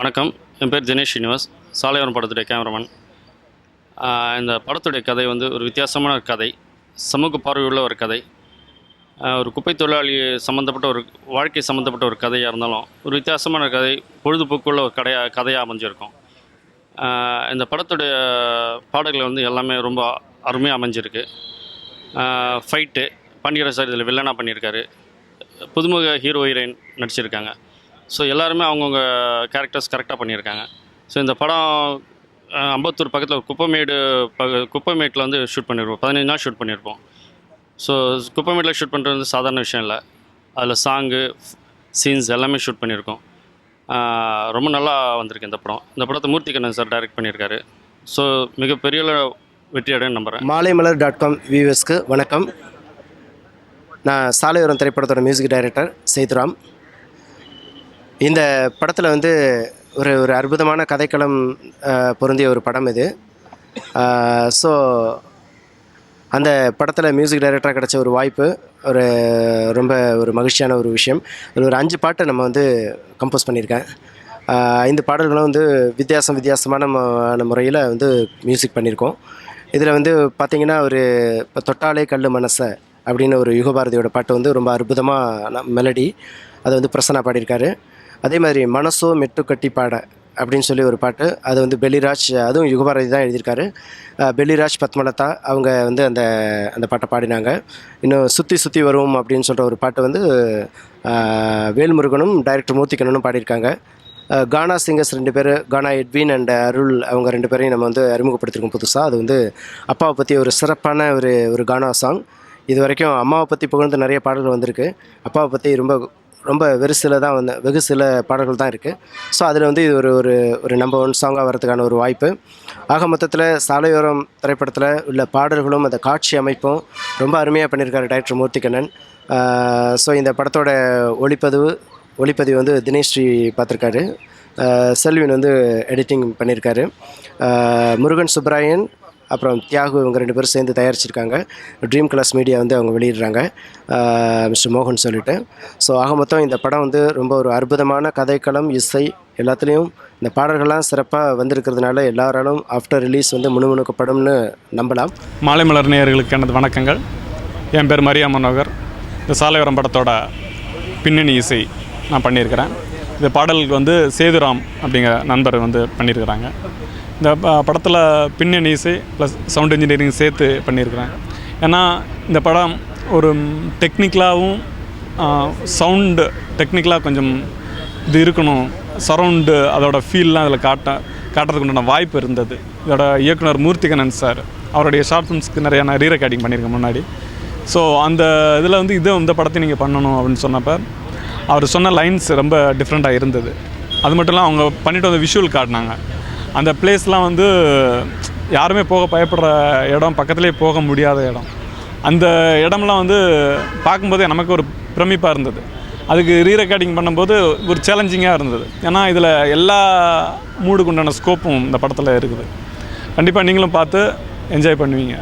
வணக்கம். என் பேர் தினேஷ் ஸ்ரீனிவாஸ். சாலையோரம் படத்துடைய கேமராமேன். இந்த படத்துடைய கதை வந்து ஒரு வித்தியாசமான கதை, சமூக பார்வையுள்ள ஒரு கதை. ஒரு குப்பை தொழிலாளி சம்மந்தப்பட்ட ஒரு வாழ்க்கை சம்மந்தப்பட்ட ஒரு கதையாக இருந்தாலும் ஒரு வித்தியாசமான கதை, பொழுதுபோக்குள்ள ஒரு கதையாக அமைஞ்சிருக்கும். இந்த படத்துடைய பாடல்கள் வந்து எல்லாமே ரொம்ப அருமையாக அமைஞ்சிருக்கு. ஃபைட்டு பாண்டியராஜ் சார் இதில் வில்லனாக பண்ணியிருக்காரு. புதுமுக ஹீரோ ஹீரோயின் நடிச்சிருக்காங்க. ஸோ எல்லாருமே அவங்கவுங்க கேரக்டர்ஸ் கரெக்டாக பண்ணியிருக்காங்க. ஸோ இந்த படம் அம்பத்தூர் பக்கத்தில் ஒரு குப்பைமேட்டில் வந்து ஷூட் பண்ணியிருப்போம். 15 நாள் ஷூட் பண்ணியிருப்போம். ஸோ குப்பைமேட்டில் ஷூட் பண்ணுறது வந்து சாதாரண விஷயம் இல்லை. அதில் சாங்கு, சீன்ஸ் எல்லாமே ஷூட் பண்ணியிருக்கோம். ரொம்ப நல்லா வந்திருக்கு இந்த படம். இந்த படத்தை மூர்த்திகண்ணன் சார் டைரக்ட் பண்ணியிருக்காரு. ஸோ மிகப்பெரிய வெற்றி அடைன்னு நம்புகிறேன். மாலைமலர்.com வியூவர்ஸ்க்கு வணக்கம். நான் சாலையோரம் திரைப்படத்தோட மியூசிக் டைரக்டர் சேதுராம். இந்த படத்தில் வந்து ஒரு அற்புதமான கதைக்களம் பொருந்திய ஒரு படம் இது. ஸோ அந்த படத்தில் மியூசிக் டைரக்டராக கிடச்ச ஒரு வாய்ப்பு ரொம்ப மகிழ்ச்சியான ஒரு விஷயம். ஒரு 5 பாட்டு நம்ம வந்து கம்போஸ் பண்ணியிருக்கேன். 5 பாடல்களும் வந்து வித்தியாசமான முறையில் வந்து மியூசிக் பண்ணியிருக்கோம். இதில் வந்து பார்த்திங்கன்னா இப்போ தொட்டாலே கல்லு மனசை அப்படின்னு ஒரு யுகபாரதியோட பாட்டு வந்து ரொம்ப அற்புதமான மெலடி. அதை வந்து பிரசன்னா பாடியிருக்காரு. அதே மாதிரி மனசோ மெட்டு கட்டி பாட அப்படின்னு சொல்லி ஒரு பாட்டு, அது வந்து பெல்லிராஜ், அதுவும் யுகபாரதி தான் எழுதியிருக்காரு. பெல்லிராஜ், பத்மலதா அவங்க வந்து அந்த பாட்டை பாடினாங்க. இன்னும் சுற்றி வருவோம் அப்படின்னு சொல்கிற ஒரு பாட்டு வந்து வேல்முருகனும் டைரக்டர் மூர்த்திகண்ணனும் பாடியிருக்காங்க. கானா சிங்கர்ஸ் 2 பேர், கானா எட்வின் அண்ட் அருள், அவங்க 2 பேரையும் நம்ம வந்து அறிமுகப்படுத்திருக்கோம் புதுசாக. அது வந்து அப்பாவை பற்றி ஒரு சிறப்பான ஒரு கானா சாங். இது வரைக்கும் அம்மாவை பற்றி புகழ்ந்து நிறைய பாடல்கள் வந்திருக்கு. அப்பாவை பற்றி ரொம்ப வெகு சில பாடல்கள் தான் இருக்குது. ஸோ அதில் வந்து இது ஒரு நம்பர் 1 சாங்காக வரதுக்கான ஒரு வாய்ப்பு. ஆக மொத்தத்தில் சாலையோரம் திரைப்படத்தில் உள்ள பாடல்களும் அந்த காட்சி அமைப்பும் ரொம்ப அருமையாக பண்ணியிருக்காரு டைரக்டர் மூர்த்திகண்ணன். ஸோ இந்த படத்தோட ஒளிப்பதிவு வந்து தினேஷ் ஸ்ரீ பார்த்துருக்காரு. செல்வின் வந்து எடிட்டிங் பண்ணியிருக்காரு. முருகன் சுப்ராயன் அப்புறம் தியாகு இவங்க 2 பேரும் சேர்ந்து தயாரிச்சிருக்காங்க. ட்ரீம் கிளாஸ் மீடியா வந்து அவங்க வெளியிடுறாங்க, மிஸ்டர் மோகன் சொல்லிட்டு. ஸோ ஆக மொத்தம் இந்த படம் வந்து ரொம்ப ஒரு அற்புதமான கதைக்களம், இசை எல்லாத்துலேயும் இந்த பாடல்கள்லாம் சிறப்பாக வந்திருக்கிறதுனால எல்லாராலும் ஆஃப்டர் ரிலீஸ் வந்து முணுமுணுக்கப்படும்னு நம்பலாம். மாலைமலர் நேயர்களுக்கு எனது வணக்கங்கள். என் பேர் மரியா மனோகர். இந்த சாலையோரம் படத்தோட பின்னணி இசை நான் பண்ணியிருக்கிறேன். இந்த பாடலுக்கு வந்து சேதுராம் அப்படிங்கிற நண்பர் வந்து பண்ணியிருக்கிறாங்க. இந்த படத்தில் பின்னணி இசை ப்ளஸ் சவுண்ட் இன்ஜினியரிங் சேர்த்து பண்ணியிருக்கிறேன். ஏன்னா இந்த படம் ஒரு டெக்னிக்கலாகவும் சவுண்டு டெக்னிக்கலாக கொஞ்சம் இது இருக்கணும், சரவுண்டு அதோடய ஃபீல்லாம் அதில் காட்டுறதுக்கு உண்டான வாய்ப்பு இருந்தது. இதோட இயக்குனர் மூர்த்திகண்ணன் சார் அவருடைய ஷார்ட் ஃபிலிம்ஸ்க்கு நிறையா நான் ரீரெக்கார்டிங் பண்ணியிருக்கேன் முன்னாடி. ஸோ அந்த இதில் வந்து இந்த படத்தை நீங்கள் பண்ணணும் அப்படின்னு சொன்னப்போ அவர் சொன்ன லைன்ஸ் ரொம்ப டிஃப்ரெண்ட்டாக இருந்தது. அது மட்டும் இல்லை, அவங்க பண்ணிவிட்டு வந்து விஷுவல் காட்டினாங்க. அந்த பிளேஸ்லாம் வந்து யாருமே போக பயப்படுற இடம், பக்கத்துலேயே போக முடியாத இடம். அந்த இடம்லாம் வந்து பார்க்கும்போதே நமக்கு ஒரு பிரமிப்பாக இருந்தது. அதுக்கு ரீரெக்கார்டிங் பண்ணும்போது ஒரு சேலஞ்சிங்காக இருந்தது. ஏன்னா இதில் எல்லா மூடுக்கு உண்டான ஸ்கோப்பும் இந்த படத்தில் இருக்குது. கண்டிப்பாக நீங்களும் பார்த்து என்ஜாய் பண்ணுவீங்க.